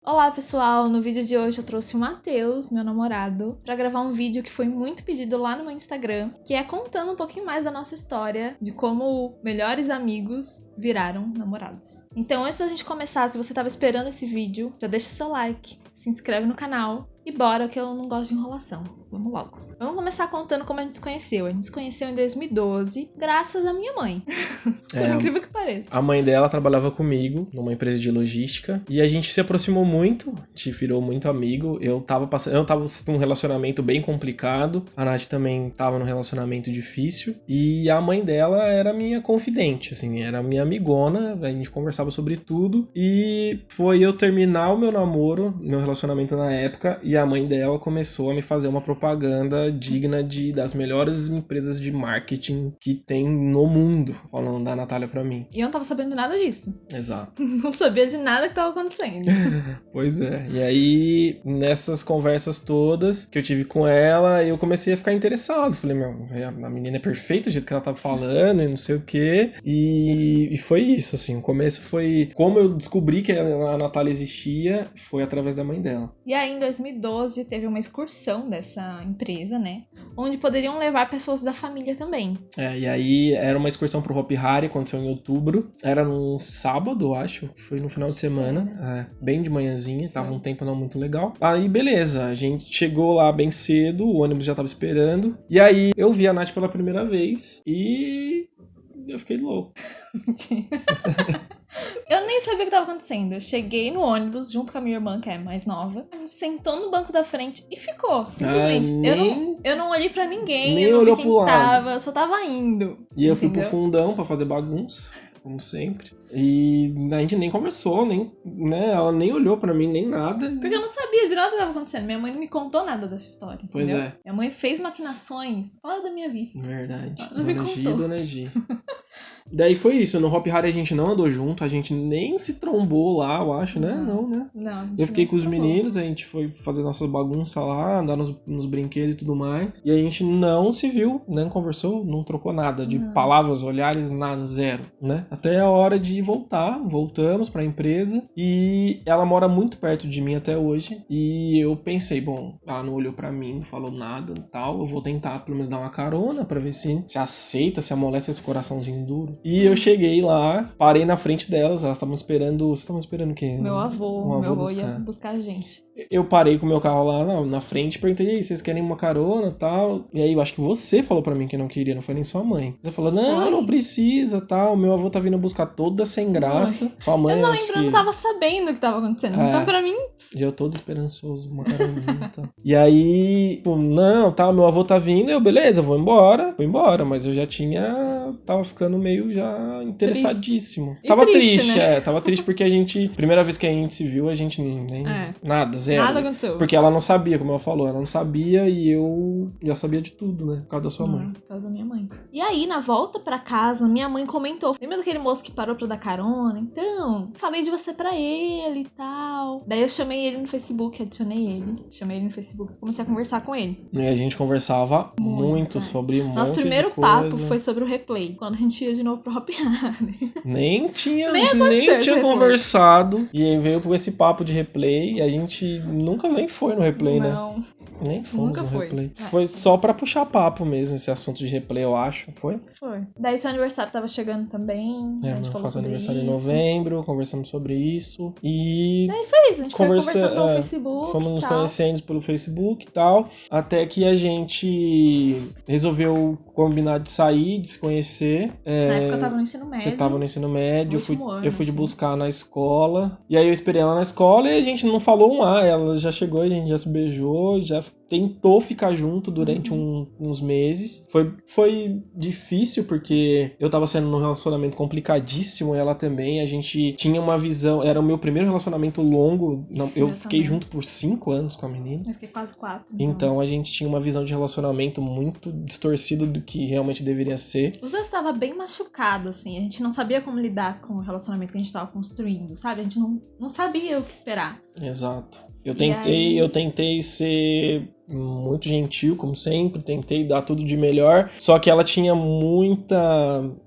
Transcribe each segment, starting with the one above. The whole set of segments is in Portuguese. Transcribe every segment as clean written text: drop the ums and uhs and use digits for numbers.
Olá pessoal, no vídeo de hoje eu trouxe o Matheus, meu namorado, pra gravar um vídeo que foi muito pedido lá no meu Instagram, que é contando um pouquinho mais da nossa história, de como melhores amigos viraram namorados. Então antes da gente começar, se você tava esperando esse vídeo, já deixa seu like, se inscreve no canal e bora que eu não gosto de enrolação. Vamos logo. Vamos começar contando como a gente se conheceu. A gente se conheceu em 2012, graças à minha mãe. Por incrível que pareça. A mãe dela trabalhava comigo numa empresa de logística e a gente se aproximou muito, a gente virou muito amigo. Eu tava num relacionamento bem complicado, a Nath também tava num relacionamento difícil e a mãe dela era minha confidente, assim, era minha amigona, a gente conversava sobre tudo e foi eu terminar o meu namoro, meu relacionamento na época, e a mãe dela começou a me fazer uma propaganda digna das melhores empresas de marketing que tem no mundo, falando da Natália pra mim. E eu não tava sabendo nada disso. Exato. Não sabia de nada que tava acontecendo. Pois é. E aí, nessas conversas todas que eu tive com ela, eu comecei a ficar interessado. Falei, a menina é perfeita, do jeito que ela tava falando e não sei o quê. E foi isso, assim. O começo foi... Como eu descobri que a Natália existia, foi através da mãe dela. E aí, em 2012, teve uma excursão dessa empresa, né? Onde poderiam levar pessoas da família também. E aí era uma excursão pro Hopi Hari, aconteceu em outubro. Era num sábado, eu acho. Foi no final de semana. Bem de manhãzinha, tava um tempo não muito legal. Aí, beleza, a gente chegou lá bem cedo, o ônibus já tava esperando. E aí, eu vi a Nath pela primeira vez e... eu fiquei louco. Eu nem sabia o que tava acontecendo. Eu cheguei no ônibus junto com a minha irmã, que é mais nova. A gente sentou no banco da frente e ficou, simplesmente. Eu não olhei pra ninguém, nem eu não vi olhou quem pro lado. tava, eu só tava indo. E eu fui pro fundão pra fazer bagunça, como sempre. E a gente nem conversou, nem, né? Ela nem olhou pra mim, nem nada. Porque eu não sabia de nada que tava acontecendo. Minha mãe não me contou nada dessa história. Pois entendeu? é. Minha mãe fez maquinações fora da minha vista. Verdade. Ela não me contou. Dona Gi. Daí foi isso, no Hopi Hari a gente não andou junto, a gente nem se trombou lá, eu acho, né? Não, né? Não, eu fiquei com os meninos, a gente foi fazer nossas bagunças lá, andar nos brinquedos e tudo mais. E a gente não se viu, nem conversou, não trocou nada, de palavras, olhares, nada, zero, né? Até a hora de voltamos pra empresa e ela mora muito perto de mim até hoje. E eu pensei, bom, ela não olhou pra mim, não falou nada e tal, eu vou tentar pelo menos dar uma carona pra ver se aceita, se amolece esse coraçãozinho duro. E eu cheguei lá, parei na frente delas, elas estavam esperando... Vocês estavam esperando quem? Meu avô ia buscar a gente. Eu parei com o meu carro lá na frente e perguntei, e aí, vocês querem uma carona e tal? E aí eu acho que você falou pra mim que não queria, não foi nem sua mãe. Você falou, não precisa, tal, meu avô tá vindo buscar toda sem graça. Sua mãe, eu não lembro, eu não tava sabendo o que tava acontecendo. Então pra mim... E eu todo esperançoso, uma caroninha e tal. E aí, pô, não, tá, meu avô tá vindo, eu, beleza, vou embora, mas eu já tava ficando meio já interessadíssimo. Tava triste, né? Tava triste porque a gente, primeira vez que a gente se viu, a gente nem... Nada, zero. Nada aconteceu. Porque ela não sabia, como ela falou, ela não sabia e eu já sabia de tudo, né? Por causa da sua mãe. Por causa da minha mãe. E aí, na volta pra casa, minha mãe comentou, lembra daquele moço que parou pra dar carona? Então, falei de você pra ele e tal. Daí eu chamei ele no Facebook, adicionei ele. Chamei ele no Facebook e comecei a conversar com ele. E a gente conversava muito sobre um Nosso monte primeiro de coisa. papo foi sobre o replay, quando a gente ia de novo pro Hopi Hari. Nem tinha conversado. E aí veio com esse papo de replay e a gente nunca nem foi no replay, né? Não. Nem fomos Nunca no foi. replay. Foi só pra puxar papo mesmo, esse assunto de replay, eu acho. Foi? Foi. Daí seu aniversário tava chegando também. A gente falou sobre isso. Aniversário em novembro, conversamos sobre isso. E... daí foi isso, a gente foi conversando pelo Facebook. Fomos nos conhecendo pelo Facebook e tal. Até que a gente resolveu combinar de sair, de se conhecer. Na época eu tava no ensino médio. Você tava no ensino médio, eu fui de assim. buscar na escola. E aí eu esperei ela na escola e a gente não falou um A. Ela já chegou, a gente já se beijou, já tentou ficar junto durante uns meses. Foi difícil porque eu tava sendo num relacionamento complicadíssimo, ela também. A gente tinha uma visão, era o meu primeiro relacionamento longo. Eu fiquei junto por 5 anos com a menina. Eu fiquei quase 4. Então a gente tinha uma visão de relacionamento muito distorcida do que realmente deveria ser. Os dois estavam bem machucados, assim. A gente não sabia como lidar com o relacionamento que a gente tava construindo, sabe? A gente não sabia o que esperar. Exato. aí- Eu tentei ser muito gentil, como sempre, tentei dar tudo de melhor, só que ela tinha muita,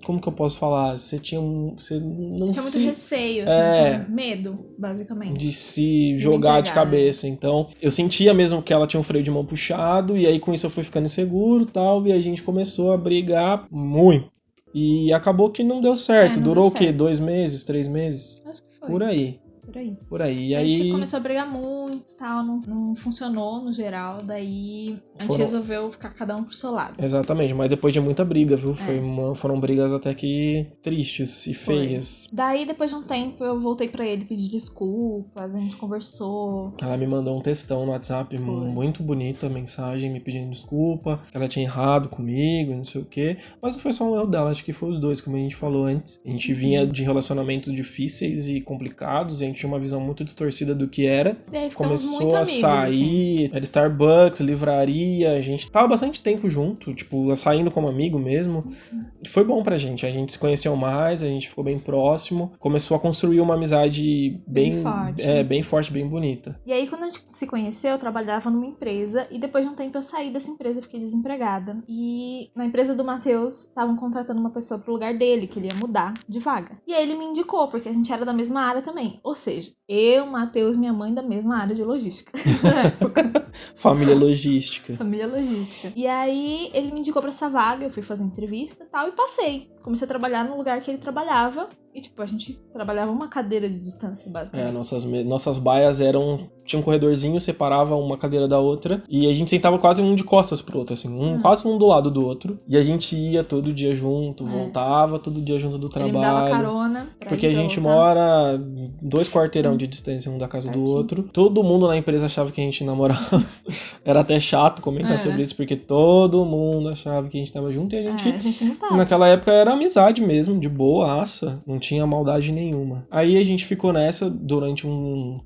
como que eu posso falar? Você não Tinha muito se receio, assim, tinha é medo, basicamente, de se de me jogar de entregar. cabeça. Então, eu sentia mesmo que ela tinha um freio de mão puxado, e aí com isso eu fui ficando inseguro, tal, e a gente começou a brigar muito. E acabou que não deu certo. Não deu Durou o quê? certo. 2 meses, 3 meses? Acho que foi. Por aí. Por aí. Por aí. E A gente aí começou a brigar muito e tal, não funcionou no geral, daí a gente foram. resolveu ficar cada um pro seu lado. Exatamente, mas depois de muita briga, viu? É. Foram brigas até que tristes e Foi. feias. Daí, depois de um tempo, eu voltei pra ele pedir desculpas, a gente conversou. Ela me mandou um textão no WhatsApp, Foi. muito bonita a mensagem, me pedindo desculpa, que ela tinha errado comigo, e não sei o quê. Mas não foi só um erro dela, acho que foi os dois, como a gente falou antes. A gente vinha de relacionamentos difíceis e complicados, a gente tinha uma visão muito distorcida do que era. E aí ficamos Começou muito a amigos, sair, assim. era Starbucks, livraria, a gente tava bastante tempo junto, tipo, saindo como amigo mesmo. Foi bom pra gente, a gente se conheceu mais, a gente ficou bem próximo, começou a construir uma amizade bem forte, bem bonita. E aí, quando a gente se conheceu, eu trabalhava numa empresa e depois de um tempo eu saí dessa empresa e fiquei desempregada. E na empresa do Matheus, estavam contratando uma pessoa pro lugar dele, que ele ia mudar de vaga. E aí ele me indicou, porque a gente era da mesma área também. Ou seja, eu, Matheus e minha mãe da mesma área de logística. Na época. Família logística. Família logística. E aí ele me indicou pra essa vaga, eu fui fazer entrevista e tal, e passei. Comecei a trabalhar no lugar que ele trabalhava. E, tipo, a gente trabalhava uma cadeira de distância, basicamente. Nossas baias tinha um corredorzinho, separava uma cadeira da outra, e a gente sentava quase um de costas pro outro, assim, quase um do lado do outro. E a gente ia todo dia junto, voltava todo dia junto do trabalho. Ele me dava carona pra porque ir, a pra gente voltar. mora 2 quarteirão de distância um da casa do outro. Todo mundo na empresa achava que a gente namorava. Era até chato comentar sobre isso, porque todo mundo achava que a gente tava junto e a gente não tava. naquela época era amizade mesmo, de boaça, não tinha maldade nenhuma. Aí a gente ficou nessa durante uns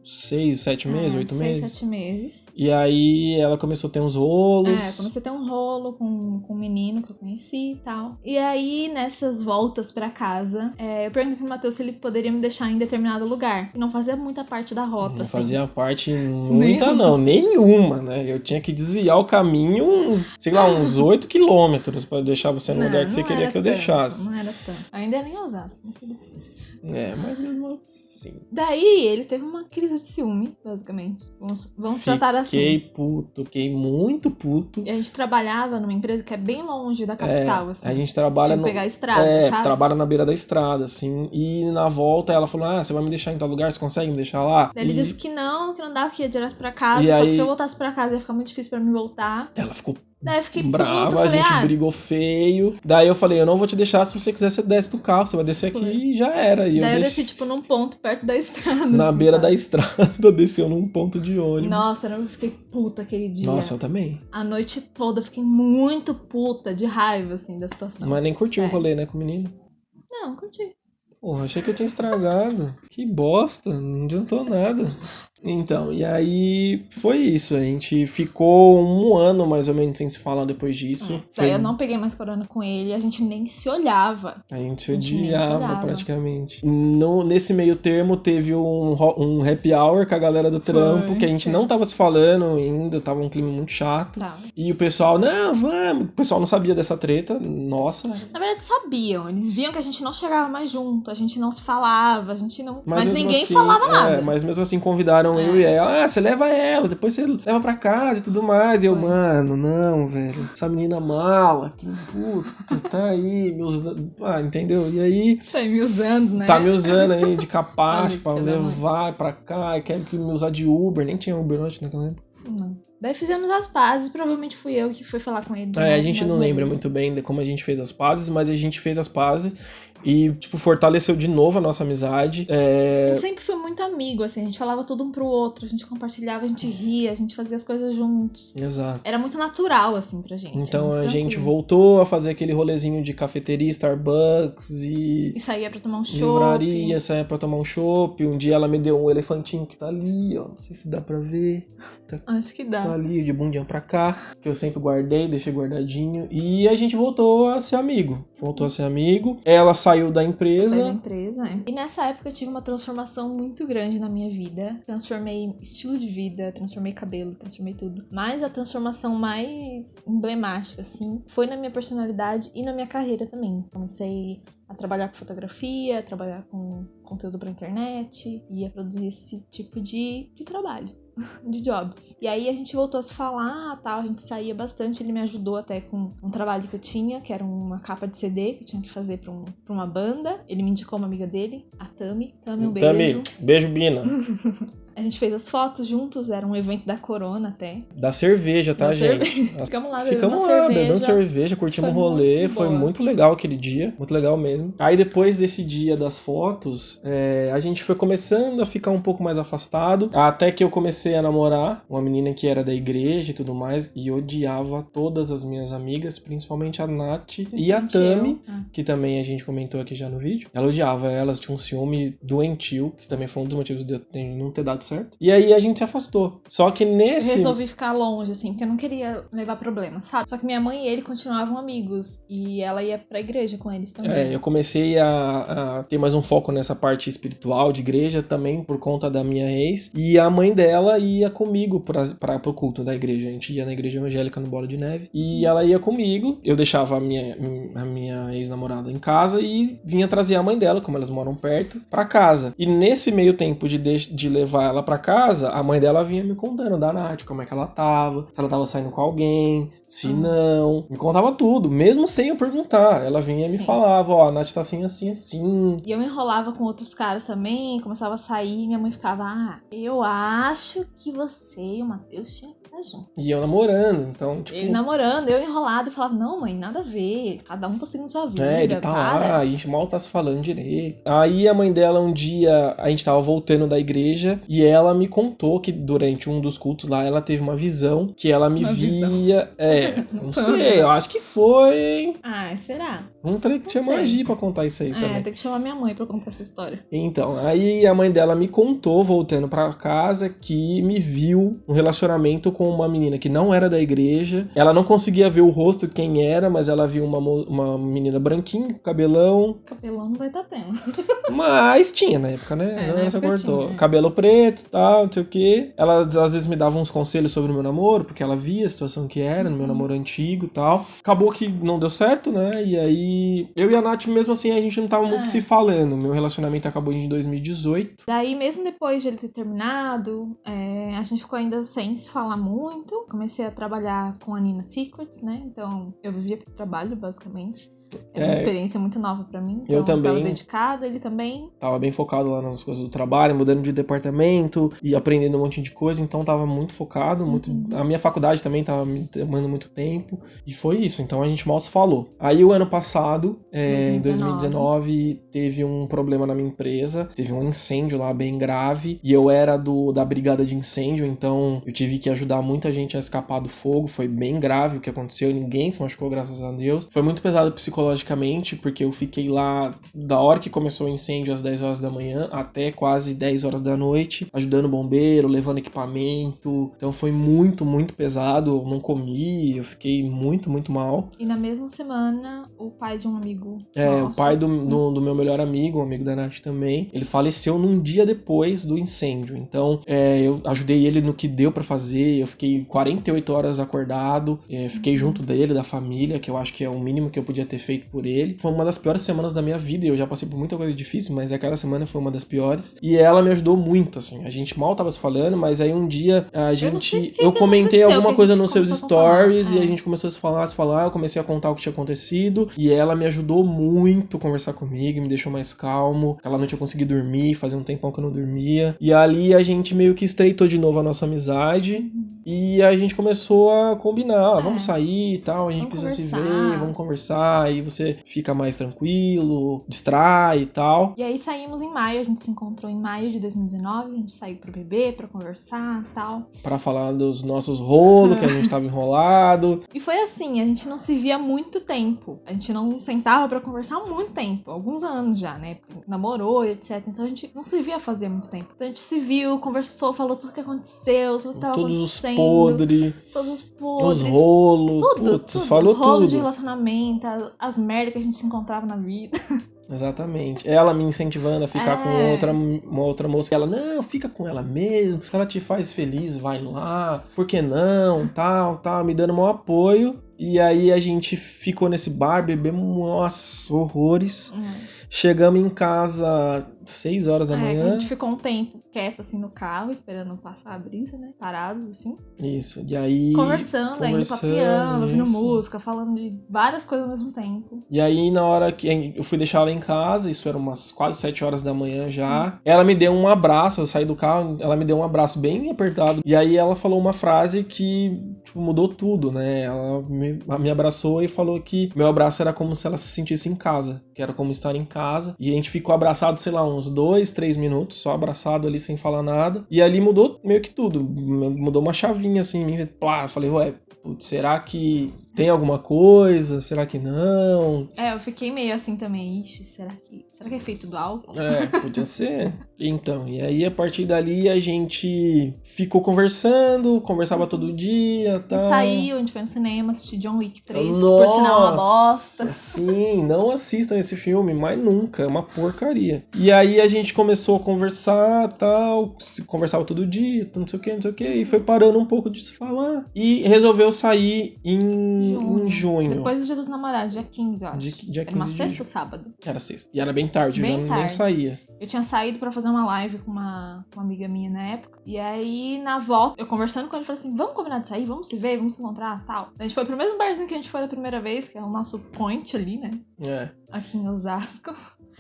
6, 7 meses, 8 meses. 6, 7 meses. E aí ela começou a ter uns rolos. Comecei a ter um rolo com um menino que eu conheci e tal. E aí, nessas voltas pra casa, eu perguntei pro Matheus se ele poderia me deixar em determinado lugar. Não fazia muita parte da rota, Não assim. fazia parte nenhuma, né? Eu tinha que desviar o caminho uns 8 quilômetros pra deixar você no lugar que você queria que eu deixasse. Não era tanto. Ainda era em Osasco, mas tudo bem. Mas mesmo assim. Daí ele teve uma crise de ciúme, basicamente. Vamos tratar assim. Fiquei muito puto. E a gente trabalhava numa empresa que é bem longe da capital, assim. A gente trabalha tinha que pegar a estrada, sabe? Trabalha na beira da estrada, assim. E na volta ela falou: você vai me deixar em tal lugar? Você consegue me deixar lá? Daí ele disse que não dava, que ia direto pra casa. E só aí... que se eu voltasse pra casa ia ficar muito difícil pra mim voltar. Ela ficou Daí eu fiquei brava, puta, a gente brigou feio. Daí eu falei, eu não vou te deixar, se você quiser, você desce do carro, você vai descer aqui e já era. E daí eu desci, tipo, num ponto perto da estrada. Na assim, beira sabe? da estrada, desceu num ponto de ônibus. Nossa, eu fiquei puta aquele dia. Nossa, eu também. A noite toda eu fiquei muito puta, de raiva, assim, da situação. Mas nem curtiu o rolê, né, com o menino? Não, curti. Porra, achei que eu tinha estragado. Que bosta, não adiantou nada. Então, e aí foi isso. A gente ficou 1 ano mais ou menos sem se falar depois disso. Daí eu não peguei mais corona com ele, a gente nem se olhava. A gente se odiava praticamente. Nesse meio termo teve um happy hour com a galera do trampo, que a gente não tava se falando ainda, tava um clima muito chato. Tá. E o pessoal, não, vamos. O pessoal não sabia dessa treta, nossa. Na verdade sabiam, eles viam que a gente não chegava mais junto, a gente não se falava, a gente não... Mas ninguém assim, falava nada. Mas mesmo assim convidaram eu e ela, você leva ela, depois você leva pra casa e tudo mais. E eu, mano, não, velho, essa menina mala, que puta, tá aí, me usando, entendeu? E aí... Tá me usando, né? Tá me usando aí de capacho pra levar pra cá, e quer me usar de Uber, nem tinha Uber hoje naquela época. Não. Daí fizemos as pazes, provavelmente fui eu que fui falar com ele. A gente não lembra muito bem de como a gente fez as pazes, mas a gente fez as pazes e, tipo, fortaleceu de novo a nossa amizade. A gente sempre foi muito amigo, assim, a gente falava tudo um pro outro, a gente compartilhava, a gente ria, a gente fazia as coisas juntos. Exato. Era muito natural, assim, pra gente. Então a gente voltou a fazer aquele rolezinho de cafeteria, Starbucks e saía pra tomar um chopp. Livraria, saía pra tomar um chopp. Um dia ela me deu um elefantinho que tá ali, ó. Não sei se dá pra ver. Acho que dá. Tá ali, de bundinha pra cá. Que eu sempre guardei, deixei guardadinho. E a gente voltou a ser amigo. Ela saiu da Eu empresa. saí da empresa, é. E nessa época eu tive uma transformação muito grande na minha vida. Transformei estilo de vida, transformei cabelo, transformei tudo. Mas a transformação mais emblemática, assim, foi na minha personalidade e na minha carreira também. Comecei a trabalhar com fotografia, a trabalhar com conteúdo pra internet e a produzir esse tipo de trabalho. De jobs. E aí a gente voltou a se falar, tal, a gente saía bastante, ele me ajudou até com um trabalho que eu tinha, que era uma capa de CD que eu tinha que fazer pra uma banda. Ele me indicou uma amiga dele, a Tami. Tami, um beijo. Tami, beijo, Bina. A gente fez as fotos juntos, era um evento da Corona até. Da cerveja, tá, Da gente? Ficamos lá Bebendo cerveja, curtimos o rolê. Foi muito legal aquele dia, muito legal mesmo. Aí depois desse dia das fotos, a gente foi começando a ficar um pouco mais afastado, até que eu comecei a namorar uma menina que era da igreja e tudo mais, e odiava todas as minhas amigas, principalmente a Nath e a Tami, que também a gente comentou aqui já no vídeo. Ela odiava elas, tinha um ciúme doentio, que também foi um dos motivos de eu não ter dado certo. E aí a gente se afastou. Só que nesse... Eu resolvi ficar longe, assim, porque eu não queria levar problema, sabe? Só que minha mãe e ele continuavam amigos. E ela ia pra igreja com eles também. Eu comecei a ter mais um foco nessa parte espiritual de igreja também por conta da minha ex. E a mãe dela ia comigo pro culto da igreja. A gente ia na igreja evangélica no Bola de Neve. E ela ia comigo. Eu deixava a minha ex-namorada em casa e vinha trazer a mãe dela, como elas moram perto, pra casa. E nesse meio tempo de levar ela pra casa, a mãe dela vinha me contando da Nath, como é que ela tava, se ela tava saindo com alguém, se não. Me contava tudo, mesmo sem eu perguntar. Ela vinha e me falava, ó, a Nath tá assim, assim, assim. E eu enrolava com outros caras também, começava a sair, minha mãe ficava, eu acho que você e o Matheus tinham que estar juntos. E eu namorando, então, tipo... Ele namorando, eu enrolado e falava, não mãe, nada a ver, cada um tá seguindo sua vida, ele tá lá, a gente mal tá se falando direito. Aí a mãe dela, um dia, a gente tava voltando da igreja e ela me contou que durante um dos cultos lá, ela teve uma visão que ela me via... Não sei, eu acho que foi, hein? Será? Vamos ter que chamar a Gi pra contar isso aí também. Tem que chamar minha mãe pra contar essa história. Então, aí a mãe dela me contou, voltando pra casa, que me viu um relacionamento com uma menina que não era da igreja. Ela não conseguia ver o rosto quem era, mas ela viu uma menina branquinha, com cabelão. Cabelão não vai estar tendo. Mas tinha na época, né? Não, essa cortou. Tinha, cabelo preto e tal, não sei o quê. Ela às vezes me dava uns conselhos sobre o meu namoro, porque ela via a situação que era no meu namoro antigo e tal. Acabou que não deu certo, né? E aí, eu e a Nath, mesmo assim, a gente não tava muito se falando. Meu relacionamento acabou em 2018. Daí, mesmo depois de ele ter terminado, a gente ficou ainda sem se falar muito. Comecei a trabalhar com a Nina Secrets, né? Então, eu vivia pro trabalho, basicamente. Era uma experiência muito nova pra mim. Então eu também. Tava dedicada, ele também. Tava bem focado lá nas coisas do trabalho, mudando de departamento e aprendendo um monte de coisa. Então tava muito focado. A minha faculdade também tava me tomando muito tempo. E foi isso. Então a gente mal se falou. Aí o ano passado, em 2019, teve um problema na minha empresa. Teve um incêndio lá bem grave. E eu era da brigada de incêndio. Então eu tive que ajudar muita gente a escapar do fogo. Foi bem grave o que aconteceu. Ninguém se machucou, graças a Deus. Foi muito pesado psicologicamente, porque eu fiquei lá da hora que começou o incêndio às 10 horas da manhã até quase 10 horas da noite, ajudando o bombeiro, levando equipamento. Então foi muito, muito pesado. Eu não comi, eu fiquei muito, muito mal. E na mesma semana, o pai de um amigo o pai do meu melhor amigo, um amigo da Nath também, ele faleceu num dia depois do incêndio. Então eu ajudei ele no que deu pra fazer. Eu fiquei 48 horas acordado, fiquei junto dele, da família, que eu acho que é o mínimo que eu podia ter feito por ele. Foi uma das piores semanas da minha vida, e eu já passei por muita coisa difícil, mas aquela semana foi uma das piores. E ela me ajudou muito, assim. A gente mal tava se falando, mas aí um dia eu comentei alguma coisa nos seus stories e a gente começou a se falar, eu comecei a contar o que tinha acontecido, e ela me ajudou muito a conversar comigo, me deixou mais calmo. Aquela noite eu consegui dormir, fazia um tempão que eu não dormia. E ali a gente meio que estreitou de novo a nossa amizade, e a gente começou a combinar, vamos sair e tal, a gente precisa se ver, vamos conversar, aí você fica mais tranquilo, distrai e tal. E aí saímos em maio, a gente se encontrou em maio de 2019, a gente saiu pra beber, pra conversar e tal. Pra falar dos nossos rolos, que a gente tava enrolado. E foi assim, a gente não se via há muito tempo. A gente não sentava pra conversar há muito tempo, alguns anos já, né? Namorou e etc. Então a gente não se via fazia muito tempo. Então a gente se viu, conversou, falou tudo que aconteceu, tudo que tava acontecendo. Todos os podres. Os rolos. Tudo. Falou rolo tudo. de relacionamento, as merdas que a gente se encontrava na vida. Exatamente. Ela me incentivando a ficar com uma outra moça. Ela, não, fica com ela mesmo. Se ela te faz feliz, vai lá. Por que não? Tal. Me dando um apoio. E aí a gente ficou nesse bar, bebemos, nossa, horrores. Chegamos em casa 6 horas da manhã. A gente ficou um tempo quieto, assim, no carro, esperando passar a brisa, né? Parados, assim. Isso, e aí... Conversando, indo pra piano, ouvindo música, falando de várias coisas ao mesmo tempo. E aí, na hora que eu fui deixar ela em casa, isso era umas quase 7 horas da manhã já, ela me deu um abraço, eu saí do carro, ela me deu um abraço bem apertado. E aí ela falou uma frase que, tipo, mudou tudo, né? Ela me abraçou e falou que meu abraço era como se ela se sentisse em casa, que era como estar em casa. E a gente ficou abraçado, sei lá, uns 2, 3 minutos, só abraçado ali sem falar nada. E ali mudou meio que tudo, mudou uma chavinha assim, plá, falei, ué, putz, será que tem alguma coisa? Será que não? Eu fiquei meio assim também. Ixi, será que é feito do álcool? Podia ser. Então, e aí a partir dali a gente ficou conversava todo dia, tá? A gente saiu, a gente foi no cinema, assistir John Wick 3, Nossa, por sinal uma bosta. Sim, não assistam esse filme, mas nunca, é uma porcaria. E aí a gente começou a conversar, tal, conversava todo dia, não sei o que, e foi parando um pouco de se falar. E resolveu sair em junho. Depois do Dia dos Namorados, dia 15, eu acho. Dia 15 era uma sexta ou sábado? Era sexta. E era bem tarde, eu já nem saía. Eu tinha saído pra fazer uma live com uma amiga minha na época. E aí, na volta, eu conversando com ela, falei assim, vamos combinar de sair? Vamos se ver? Vamos se encontrar? Tal. A gente foi pro mesmo barzinho que a gente foi da primeira vez, que é o nosso point ali, né? Aqui em Osasco.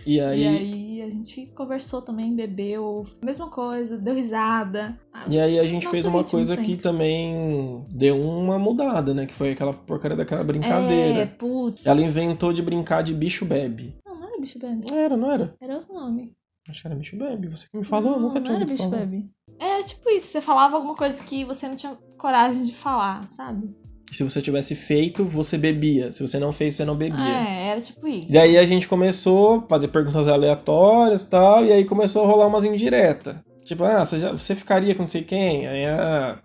E aí a gente conversou também, bebeu, mesma coisa, deu risada. E aí a gente fez uma coisa que também deu uma mudada, né? Que foi aquela porcaria daquela brincadeira. Putz. Ela inventou de brincar de bicho bebe. Não era bicho bebe. Não era? Era outro nome. Acho que era bicho bebe, você que me falou, eu nunca tinha ouvido falar. Não era bicho bebe. É tipo isso, você falava alguma coisa que você não tinha coragem de falar, sabe? Se você tivesse feito, você bebia. Se você não fez, você não bebia. Era tipo isso. E aí a gente começou a fazer perguntas aleatórias e tal, e aí começou a rolar umas indiretas. Tipo, você ficaria com não sei quem? Aí,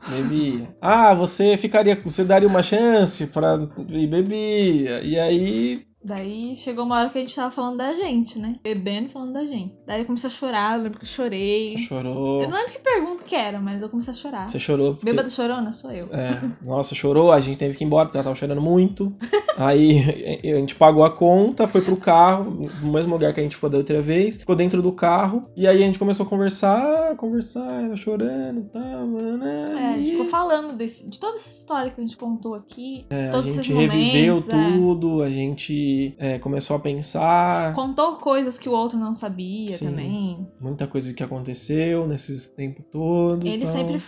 bebia. Você daria uma chance pra... E bebia. E aí... Daí chegou uma hora que a gente tava falando da gente, né? Bebendo e falando da gente. Daí eu comecei a chorar, eu lembro que eu chorei. Chorou. Eu não lembro que pergunta que era, mas eu comecei a chorar. Você chorou? Porque... Bêbada chorona? Sou eu. Nossa, chorou, a gente teve que ir embora porque ela tava chorando muito. Aí a gente pagou a conta, foi pro carro, no mesmo lugar que a gente foi da outra vez. Ficou dentro do carro. E aí a gente começou a conversar, ela chorando e tal. A gente ficou falando de toda essa história que a gente contou aqui. De todos esses momentos. A gente reviveu tudo, a gente... começou a pensar. Contou coisas que o outro não sabia também. Muita coisa que aconteceu nesse tempo todo. Ele sempre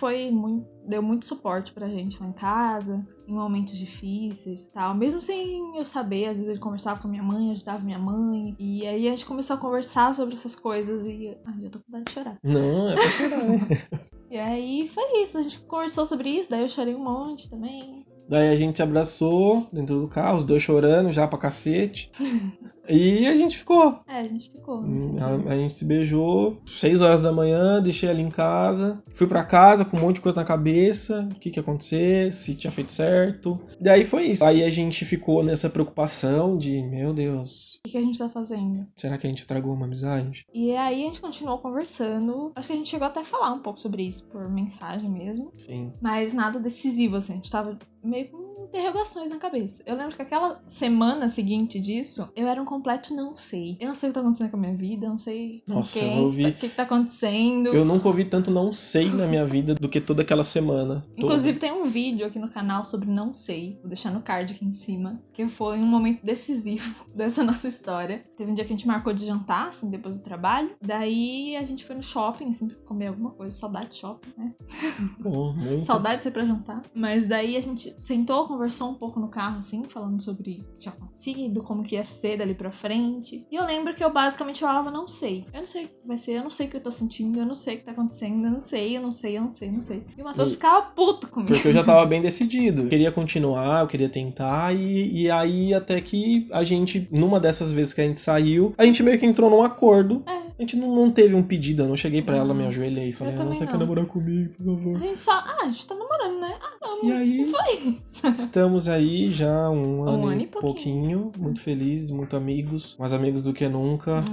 deu muito suporte pra gente lá em casa, em momentos difíceis e tal. Mesmo sem eu saber, às vezes ele conversava com a minha mãe, ajudava minha mãe. E aí a gente começou a conversar sobre essas coisas e... já tô com vontade de chorar. Não, é pra chorar, né? E aí foi isso, a gente conversou sobre isso, daí eu chorei um monte também. Daí a gente se abraçou dentro do carro, os dois chorando já pra cacete. E a gente ficou. A gente ficou. A gente se beijou, 6 horas da manhã, deixei ela em casa. Fui pra casa com um monte de coisa na cabeça, o que ia acontecer, se tinha feito certo. Daí foi isso. Aí a gente ficou nessa preocupação de, meu Deus... O que a gente tá fazendo? Será que a gente estragou uma amizade? E aí a gente continuou conversando. Acho que a gente chegou até a falar um pouco sobre isso, por mensagem mesmo. Sim. Mas nada decisivo, assim. A gente tava meio com interrogações na cabeça. Eu lembro que aquela semana seguinte disso, eu era um completo não sei. Eu não sei o que tá acontecendo com a minha vida, eu não sei o que tá acontecendo. Eu nunca ouvi tanto não sei na minha vida do que toda aquela semana. Inclusive tem um vídeo aqui no canal sobre não sei. Vou deixar no card aqui em cima. Que foi um momento decisivo dessa nossa história. Teve um dia que a gente marcou de jantar, assim, depois do trabalho. Daí a gente foi no shopping, assim, pra comer alguma coisa. Saudade de shopping, né? Muito. Saudade de ser pra jantar. Mas daí a gente sentou, conversou um pouco no carro, assim, falando sobre o que tinha acontecido, como que ia ser dali pra frente. E eu lembro que eu basicamente falava, não sei. Eu não sei o que vai ser, eu não sei o que eu tô sentindo, eu não sei o que tá acontecendo, eu não sei. E o Matheus ficava puto comigo. Porque eu já tava bem decidido. Eu queria continuar, eu queria tentar, e aí até que a gente, numa dessas vezes que a gente saiu, a gente meio que entrou num acordo. A gente não teve um pedido, eu não cheguei pra ela, me ajoelhei e falei, você quer namorar comigo, por favor? A gente só, a gente tá namorando, né? E aí, estamos aí já um ano e pouquinho, muito felizes, muito amigos, mais amigos do que nunca,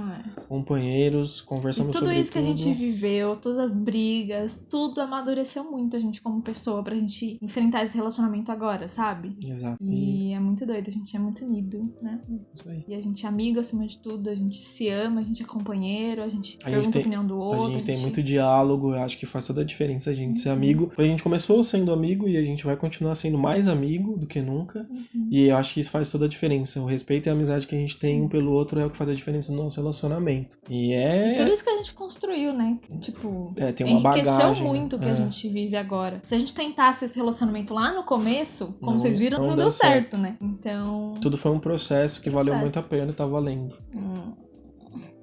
companheiros, conversamos sobre tudo. Tudo isso que a gente viveu, todas as brigas, tudo amadureceu muito a gente como pessoa pra gente enfrentar esse relacionamento agora, sabe? Exato. E é muito doido, a gente é muito unido, né? Isso aí. E a gente é amigo acima de tudo, a gente se ama, a gente é companheiro, a gente pergunta a opinião do outro. A gente tem muito diálogo, eu acho que faz toda a diferença a gente ser amigo. A gente começou sendo amigo e a gente vai continuar sendo mais amigo do que nunca. E eu acho que isso faz toda a diferença. O respeito e a amizade que a gente tem um pelo outro é o que faz a diferença no nosso relacionamento. E tudo isso que a gente construiu, né? Tipo, tem uma enriqueceu bagagem, muito o que a gente vive agora. Se a gente tentasse esse relacionamento lá no começo, como vocês viram, não deu certo, né? Então... Tudo foi um processo que valeu muito a pena e tá valendo.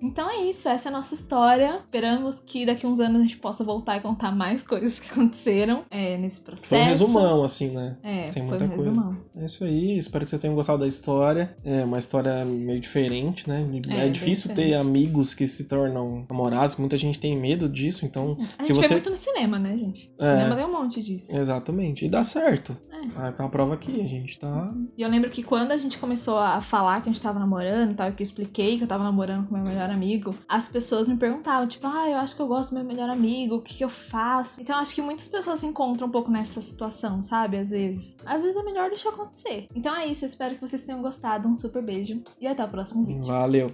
Então é isso, essa é a nossa história. Esperamos que daqui a uns anos a gente possa voltar e contar mais coisas que aconteceram nesse processo. Foi um resumão, assim, né? Tem muita coisa. Resumão. É isso aí, espero que vocês tenham gostado da história. É uma história meio diferente, né? É difícil ter amigos que se tornam namorados, muita gente tem medo disso, então... A gente vê muito no cinema, né, gente? No cinema tem um monte disso. Exatamente, e dá certo. É uma prova aqui, a gente tá... E eu lembro que quando a gente começou a falar que a gente tava namorando e tal, que eu expliquei que eu tava namorando com meu melhor amigo, as pessoas me perguntavam, tipo, eu acho que eu gosto do meu melhor amigo, o que eu faço? Então acho que muitas pessoas se encontram um pouco nessa situação, sabe? Às vezes é melhor deixar acontecer. Então é isso, eu espero que vocês tenham gostado, um super beijo e até o próximo vídeo. Valeu!